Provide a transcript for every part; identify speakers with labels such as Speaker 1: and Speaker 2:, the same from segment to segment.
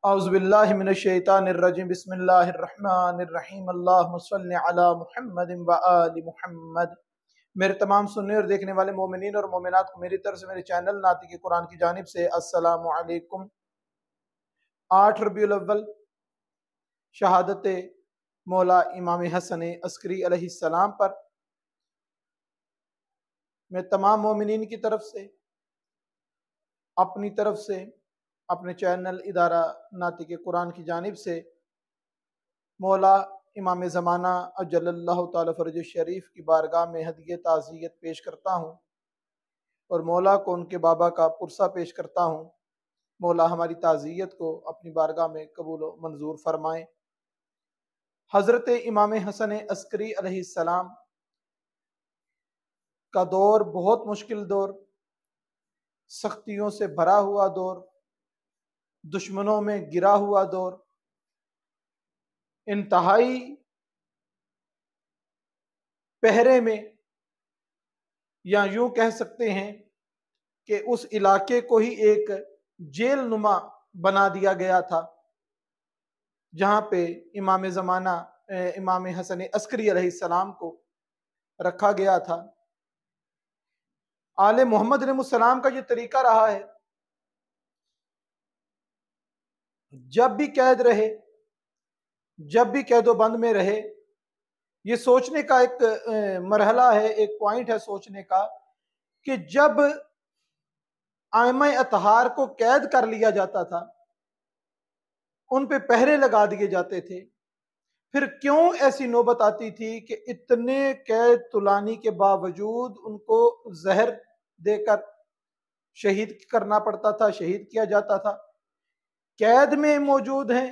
Speaker 1: اعوذ باللہ من الشیطان الرجیم بسم اللہ الرحمن الرحیم اللہم صلی علی محمد و آل محمد۔ میرے تمام سننے اور دیکھنے والے مومنین اور مومنات کو میری طرف سے میرے چینل ناطق قرآن کی جانب سے السلام علیکم۔ 8 ربیع الاول شہادت مولا امام حسن عسکری علیہ السلام پر میں تمام مومنین کی طرف سے، اپنی طرف سے، اپنے چینل ادارہ ناطق قرآن کی جانب سے مولا امام زمانہ اجل اللہ تعالی فرج شریف کی بارگاہ میں ہدیہ تعزیت پیش کرتا ہوں اور مولا کو ان کے بابا کا پرسہ پیش کرتا ہوں۔ مولا ہماری تعزیت کو اپنی بارگاہ میں قبول و منظور فرمائیں۔ حضرت امام حسن عسکری علیہ السلام کا دور بہت مشکل دور، سختیوں سے بھرا ہوا دور، دشمنوں میں گرا ہوا دور، انتہائی پہرے میں، یا یوں کہہ سکتے ہیں کہ اس علاقے کو ہی ایک جیل نما بنا دیا گیا تھا، جہاں پہ امام زمانہ امام حسن عسکری علیہ السلام کو رکھا گیا تھا۔ آل محمد علیہ السلام کا یہ طریقہ رہا ہے، جب بھی قید رہے، جب بھی قید و بند میں رہے، یہ سوچنے کا ایک مرحلہ ہے، ایک پوائنٹ ہے سوچنے کا کہ جب ائمہ اطہار کو قید کر لیا جاتا تھا، ان پہ پہرے لگا دیے جاتے تھے، پھر کیوں ایسی نوبت آتی تھی کہ اتنے قید طلانی کے باوجود ان کو زہر دے کر شہید کرنا پڑتا تھا، شہید کیا جاتا تھا۔ قید میں موجود ہیں،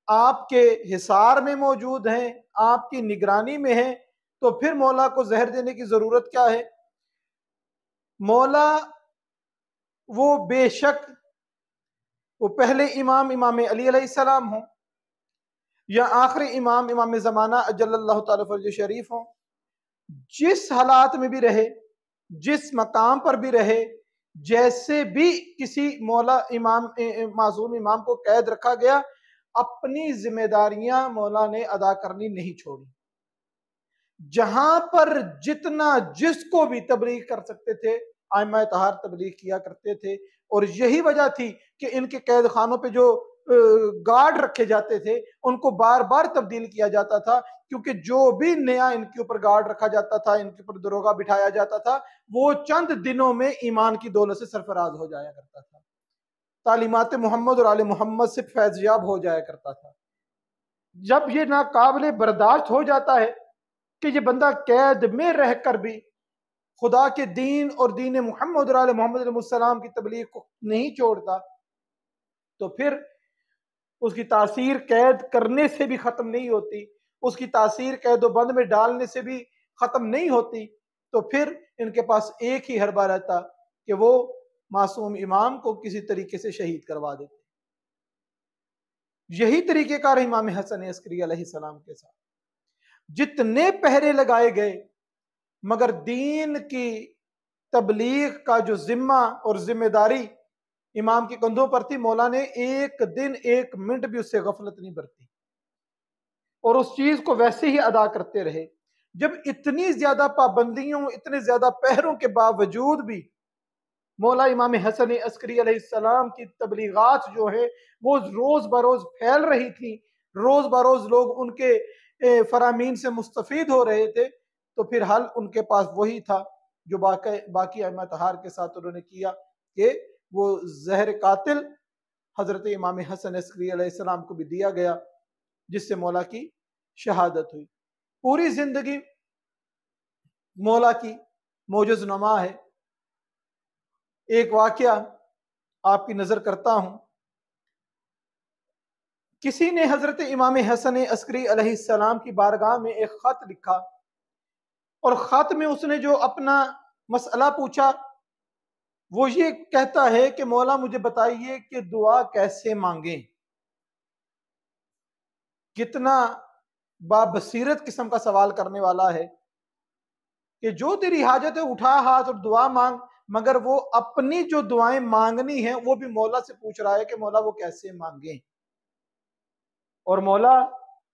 Speaker 1: آپ کے حصار میں موجود ہیں، آپ کی نگرانی میں ہیں، تو پھر مولا کو زہر دینے کی ضرورت کیا ہے؟ مولا وہ بے شک وہ پہلے امام علی علیہ السلام ہوں یا آخری امام زمانہ اجل اللہ تعالی فرج شریف ہوں، جس حالات میں بھی رہے، جس مقام پر بھی رہے، جیسے بھی کسی مولا امام معصوم امام کو قید رکھا گیا، اپنی ذمہ داریاں مولا نے ادا کرنی نہیں چھوڑی۔ جہاں پر جتنا جس کو بھی تبلیغ کر سکتے تھے، ائمہ اطہار تبلیغ کیا کرتے تھے، اور یہی وجہ تھی کہ ان کے قید خانوں پہ جو گارڈ رکھے جاتے تھے ان کو بار بار تبدیل کیا جاتا تھا، کیونکہ جو بھی نیا ان کے اوپر گارڈ رکھا جاتا تھا، ان کے اوپر دروگہ بٹھایا جاتا تھا، وہ چند دنوں میں ایمان کی دولت سے سرفراز ہو جایا کرتا تھا، تعلیمات محمد اور آل محمد سے فیض یاب ہو جایا کرتا تھا۔ جب یہ ناقابل برداشت ہو جاتا ہے کہ یہ بندہ قید میں رہ کر بھی خدا کے دین اور دین محمد اور آل محمد علیہ السلام کی تبلیغ کو نہیں چھوڑتا، تو پھر اس کی تاثیر قید کرنے سے بھی ختم نہیں ہوتی، اس کی تاثیر قید و بند میں ڈالنے سے بھی ختم نہیں ہوتی، تو پھر ان کے پاس ایک ہی حربہ رہتا کہ وہ معصوم امام کو کسی طریقے سے شہید کروا دیتے۔ یہی طریقہ کار امام حسن عسکری علیہ السلام کے ساتھ، جتنے پہرے لگائے گئے، مگر دین کی تبلیغ کا جو ذمہ اور ذمہ داری امام کے کندھوں پر تھی، مولا نے ایک دن ایک منٹ بھی اس سے غفلت نہیں برتی اور اس چیز کو ویسے ہی ادا کرتے رہے۔ جب اتنی زیادہ پابندیوں، اتنے زیادہ پہروں کے باوجود بھی مولا امام حسن عسکری علیہ السلام کی تبلیغات جو ہے وہ روز بروز پھیل رہی تھی، روز بروز لوگ ان کے فرامین سے مستفید ہو رہے تھے، تو پھر حل ان کے پاس وہی تھا جو باقی ائمہ اطہار کے ساتھ انہوں نے کیا، کہ وہ زہر قاتل حضرت امام حسن عسکری علیہ السلام کو بھی دیا گیا، جس سے مولا کی شہادت ہوئی۔ پوری زندگی مولا کی موجز نما ہے۔ ایک واقعہ آپ کی نظر کرتا ہوں، کسی نے حضرت امام حسن عسکری علیہ السلام کی بارگاہ میں ایک خط لکھا، اور خط میں اس نے جو اپنا مسئلہ پوچھا وہ یہ کہتا ہے کہ مولا مجھے بتائیے کہ دعا کیسے مانگیں۔ کتنا بابصیرت قسم کا سوال کرنے والا ہے کہ جو تیری حاجت ہے اٹھا ہاتھ اور دعا مانگ، مگر وہ اپنی جو دعائیں مانگنی ہیں وہ بھی مولا سے پوچھ رہا ہے کہ مولا وہ کیسے مانگیں۔ اور مولا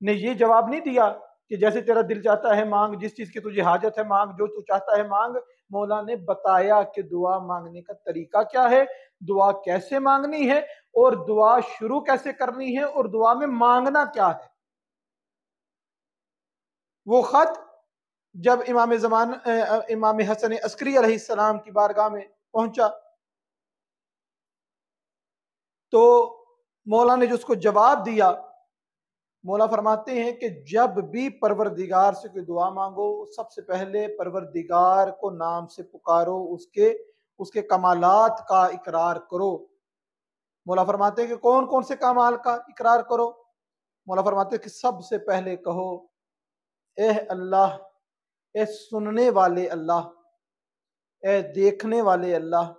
Speaker 1: نے یہ جواب نہیں دیا کہ جیسے تیرا دل چاہتا ہے مانگ، جس چیز کی تجھے حاجت ہے مانگ، جو تو چاہتا ہے مانگ۔ مولا نے بتایا کہ دعا مانگنے کا طریقہ کیا ہے، دعا کیسے مانگنی ہے، اور دعا شروع کیسے کرنی ہے، اور دعا میں مانگنا کیا ہے۔ وہ خط جب امام حسن عسکری علیہ السلام کی بارگاہ میں پہنچا تو مولا نے جو اس کو جواب دیا، مولا فرماتے ہیں کہ جب بھی پروردگار سے کوئی دعا مانگو، سب سے پہلے پروردگار کو نام سے پکارو، اس کے کمالات کا اقرار کرو۔ مولا فرماتے ہیں کہ کون کون سے کمال کا اقرار کرو؟ مولا فرماتے ہیں کہ سب سے پہلے کہو اے اللہ، اے سننے والے اللہ، اے دیکھنے والے اللہ،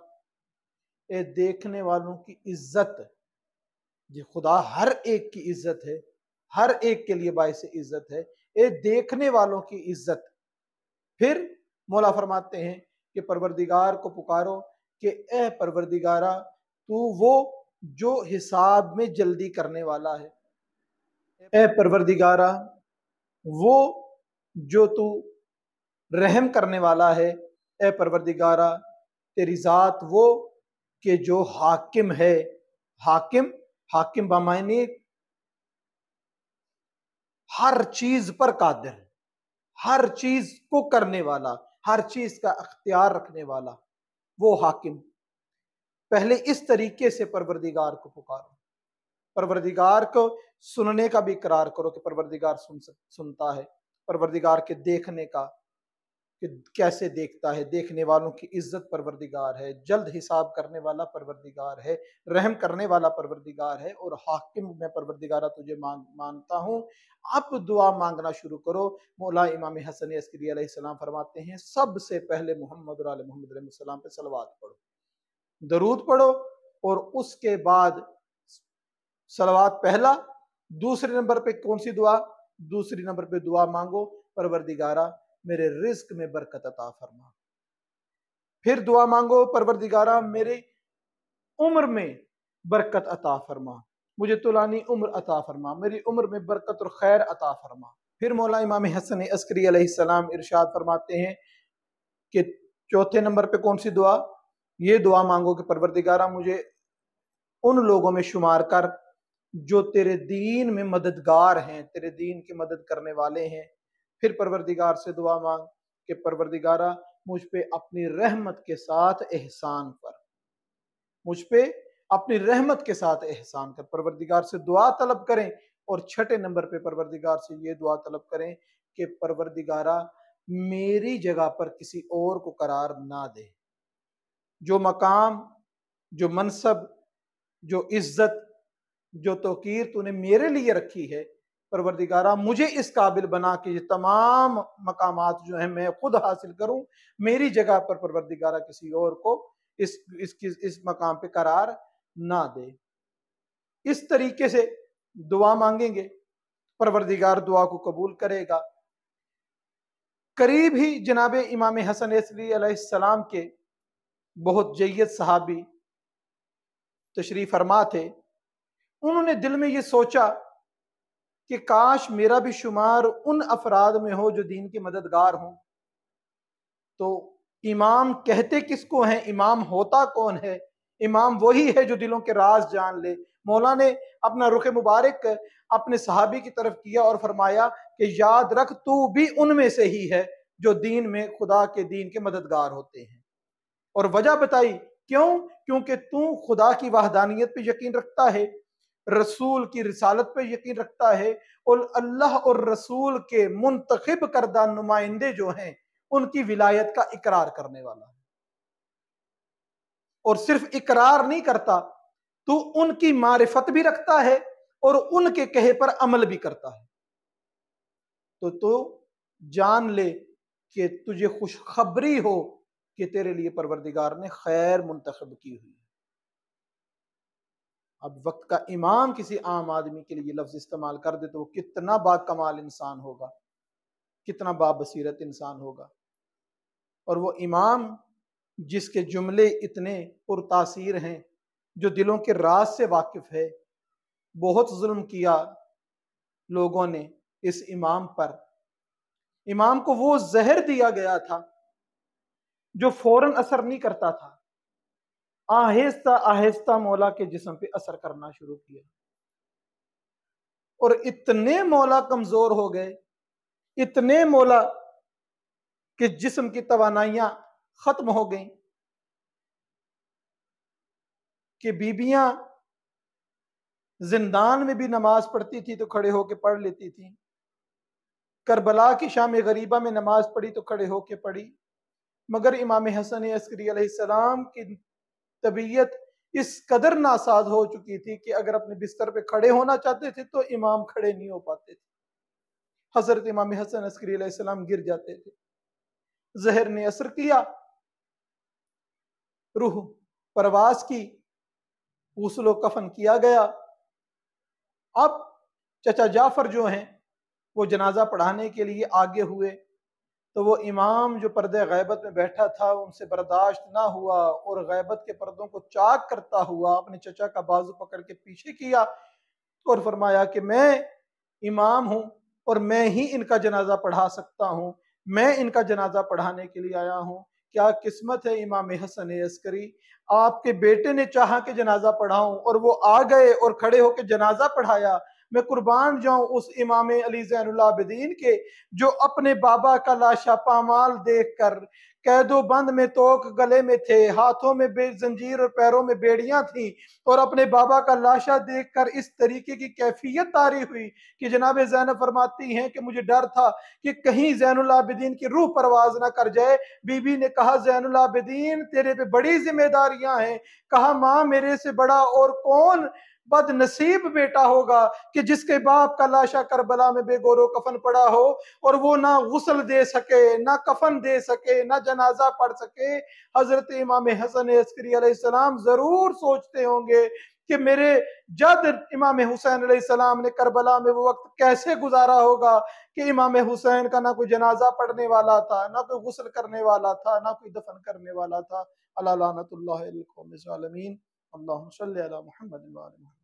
Speaker 1: اے دیکھنے والوں کی عزت۔ جی خدا ہر ایک کی عزت ہے، ہر ایک کے لیے باعث عزت ہے، اے دیکھنے والوں کی عزت۔ پھر مولا فرماتے ہیں کہ پروردگار کو پکارو کہ اے پروردگارہ، تو وہ جو حساب میں جلدی کرنے والا ہے، اے پروردگارہ وہ جو تو رحم کرنے والا ہے، اے پروردگارہ تیری ذات وہ کہ جو حاکم ہے۔ حاکم بمعنی ہر چیز پر قادر ہے، ہر چیز کو کرنے والا، ہر چیز کا اختیار رکھنے والا، وہ حاکم۔ پہلے اس طریقے سے پروردگار کو پکارو، پروردگار کو سننے کا بھی اقرار کرو کہ پروردگار سنتا ہے، پروردگار کے دیکھنے کا کہ کیسے دیکھتا ہے، دیکھنے والوں کی عزت پروردگار ہے، جلد حساب کرنے والا پروردگار ہے، رحم کرنے والا پروردگار ہے، اور حاکم میں پروردگارہ تجھے مانتا ہوں۔ اب دعا مانگنا شروع کرو۔ مولا امام حسن عسکری علیہ السلام فرماتے ہیں سب سے پہلے محمد اور آل محمد علیہ السلام پہ صلوات پڑھو، درود پڑھو، اور اس کے بعد صلوات پہلا، دوسرے نمبر پہ کون سی دعا؟ دوسری نمبر پہ دعا مانگو پروردگارہ میرے رزق میں برکت عطا فرما۔ پھر دعا مانگو پروردگارہ میری عمر میں برکت عطا فرما، مجھے طولانی عمر عطا فرما، میری عمر میں برکت اور خیر عطا فرما۔ پھر مولا امام حسن عسکری علیہ السلام ارشاد فرماتے ہیں کہ چوتھے نمبر پہ کون سی دعا؟ یہ دعا مانگو کہ پروردگارہ مجھے ان لوگوں میں شمار کر جو تیرے دین میں مددگار ہیں، تیرے دین کی مدد کرنے والے ہیں۔ پھر پروردگار سے دعا مانگ کہ پروردگارہ مجھ پہ اپنی رحمت کے ساتھ احسان کر، مجھ پہ اپنی رحمت کے ساتھ احسان کر۔ پروردگار سے دعا طلب کریں، اور چھٹے نمبر پہ پروردگار سے یہ دعا طلب کریں کہ پروردگارہ میری جگہ پر کسی اور کو قرار نہ دے، جو مقام، جو منصب، جو عزت، جو توقیر تو نے میرے لیے رکھی ہے، پروردگارہ مجھے اس قابل بنا کہ یہ تمام مقامات جو ہیں میں خود حاصل کروں، میری جگہ پر پروردگارہ کسی اور کو اس مقام پہ قرار نہ دے۔ اس طریقے سے دعا مانگیں گے، پروردگار دعا کو قبول کرے گا۔ قریب ہی جناب امام حسن عسکری علیہ السلام کے بہت جید صحابی تشریف فرما تھے، انہوں نے دل میں یہ سوچا کہ کاش میرا بھی شمار ان افراد میں ہو جو دین کے مددگار ہوں۔ تو امام کہتے کس کو ہیں؟ امام ہوتا کون ہے؟ امام وہی ہے جو دلوں کے راز جان لے۔ مولا نے اپنا رخ مبارک اپنے صحابی کی طرف کیا اور فرمایا کہ یاد رکھ تو بھی ان میں سے ہی ہے جو دین میں خدا کے دین کے مددگار ہوتے ہیں۔ اور وجہ بتائی کیوں؟ کیونکہ تو خدا کی وحدانیت پہ یقین رکھتا ہے، رسول کی رسالت پہ یقین رکھتا ہے، اور اللہ اور رسول کے منتخب کردہ نمائندے جو ہیں ان کی ولایت کا اقرار کرنے والا ہے۔ اور صرف اقرار نہیں کرتا، تو ان کی معرفت بھی رکھتا ہے اور ان کے کہے پر عمل بھی کرتا ہے۔ تو جان لے کہ تجھے خوشخبری ہو کہ تیرے لیے پروردگار نے خیر منتخب کی ہوئی ہے۔ اب وقت کا امام کسی عام آدمی کے لیے لفظ استعمال کر دے تو وہ کتنا با کمال انسان ہوگا، کتنا با بصیرت انسان ہوگا۔ اور وہ امام جس کے جملے اتنے پرتاثیر ہیں، جو دلوں کے راز سے واقف ہے، بہت ظلم کیا، لوگوں نے اس امام پر، امام کو وہ زہر دیا گیا تھا جو فوراً اثر نہیں کرتا تھا، آہستہ آہستہ مولا کے جسم پہ اثر کرنا شروع کیا، اور اتنے مولا کمزور ہو گئے، اتنے مولا کہ جسم کی توانائیاں ختم ہو گئیں کہ بیبیاں زندان میں بھی نماز پڑھتی تھی تو کھڑے ہو کے پڑھ لیتی تھیں، کربلا کی شام غریبہ میں نماز پڑھی تو کھڑے ہو کے پڑھی، مگر امام حسن عسکری علیہ السلام کی طبیعت اس قدر ناساز ہو چکی تھی کہ اگر اپنے بستر پہ کھڑے ہونا چاہتے تھے تو امام کھڑے نہیں ہو پاتے تھے، حضرت امام حسن عسکری علیہ السلام گر جاتے تھے، زہر نے اثر کیا، روح پرواز کی، غسل و کفن کیا گیا۔ اب چچا جعفر جو ہیں وہ جنازہ پڑھانے کے لیے آگے ہوئے تو وہ امام جو پردہ غیبت میں بیٹھا تھا ان سے برداشت نہ ہوا اور غیبت کے پردوں کو چاک کرتا ہوا اپنے چچا کا بازو پکڑ کے پیچھے کیا اور فرمایا کہ میں امام ہوں اور میں ہی ان کا جنازہ پڑھا سکتا ہوں، میں ان کا جنازہ پڑھانے کے لیے آیا ہوں۔ کیا قسمت ہے امام حسن عسکری، آپ کے بیٹے نے چاہا کہ جنازہ پڑھاؤں اور وہ آ گئے اور کھڑے ہو کے جنازہ پڑھایا۔ میں قربان جاؤں اس امام علی زین العابدین کے جو اپنے بابا کا لاشا پامال دیکھ کر قید و بند میں توک گلے میں تھے، ہاتھوں میں زنجیر اور پیروں میں بیڑیاں تھیں، اور اپنے بابا کا لاشا دیکھ کر اس طریقے کی کیفیت طاری ہوئی کہ جناب زینب فرماتی ہیں کہ مجھے ڈر تھا کہ کہیں زین العابدین کی روح پرواز نہ کر جائے۔ بی بی نے کہا زین العابدین تیرے پہ بڑی ذمہ داریاں ہیں۔ کہا ماں میرے سے بڑا اور کون بد نصیب بیٹا ہوگا کہ جس کے باپ کا لاشا کربلا میں بے گور و کفن پڑا ہو اور وہ نہ غسل دے سکے، نہ کفن دے سکے، نہ جنازہ پڑھ سکے۔ حضرت امام حسن عسکری علیہ السلام ضرور سوچتے ہوں گے کہ میرے جد امام حسین علیہ السلام نے کربلا میں وہ وقت کیسے گزارا ہوگا کہ امام حسین کا نہ کوئی جنازہ پڑھنے والا تھا، نہ کوئی غسل کرنے والا تھا، نہ کوئی دفن کرنے والا تھا۔ اللہ لعنت اللہ علی القوم الظالمین۔ اللہم صلی علی محمد وعلی محمد۔